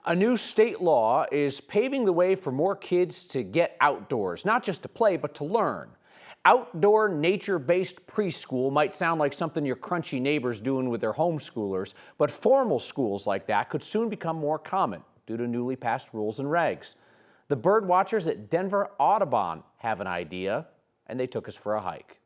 A new state law is paving the way for more kids to get outdoors, not just to play, but to learn. Outdoor nature-based preschool might sound like something your crunchy neighbor's doing with their homeschoolers, but formal schools like that could soon become more common due to newly passed rules and regs. The bird watchers at Denver Audubon have an idea, and they took us for a hike.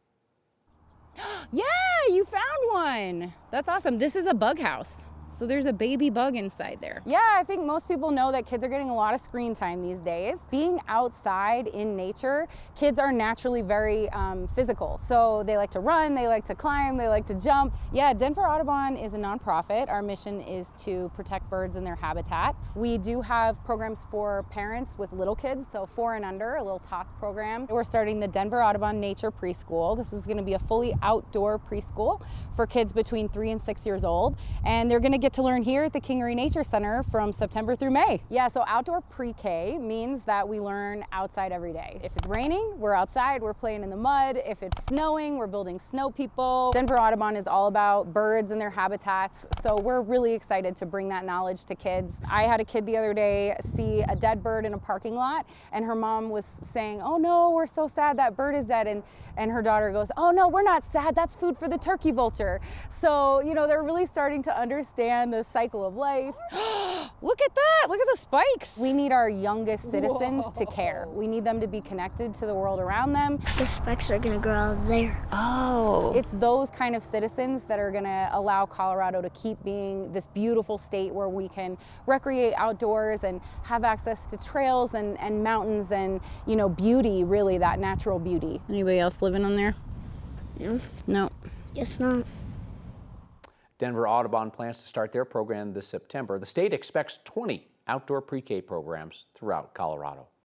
Yeah, you found one. That's awesome. This is a bug house. So there's a baby bug inside there. Yeah, I think most people know that kids are getting a lot of screen time these days. Being outside in nature, kids are naturally very physical. So they like to run, they like to climb, they like to jump. Yeah, Denver Audubon is a nonprofit. Our mission is to protect birds in their habitat. We do have programs for parents with little kids, so 4 and under, a little TOTS program. We're starting the Denver Audubon Nature Preschool. This is gonna be a fully outdoor preschool for kids between 3 and 6 years old. And they're gonna get to learn here at the Kingery Nature Center from September through May. Yeah, so outdoor pre-K means that we learn outside every day. If it's raining, we're outside, we're playing in the mud. If it's snowing, we're building snow people. Denver Audubon is all about birds and their habitats, so we're really excited to bring that knowledge to kids. I had a kid the other day see a dead bird in a parking lot, and her mom was saying, "Oh no, we're so sad that bird is dead," and her daughter goes, "Oh no, we're not sad, that's food for the turkey vulture." So, you know, they're really starting to understand the cycle of life. Look at that, look at the spikes. We need our youngest citizens to care. We need them to be connected to the world around them. The spikes are gonna grow out there. Oh. It's those kind of citizens that are gonna allow Colorado to keep being this beautiful state where we can recreate outdoors and have access to trails and mountains and, you know, beauty, really, that natural beauty. Anybody else living on there? No. No. Guess not. Denver Audubon plans to start their program this September. The state expects 20 outdoor pre-K programs throughout Colorado.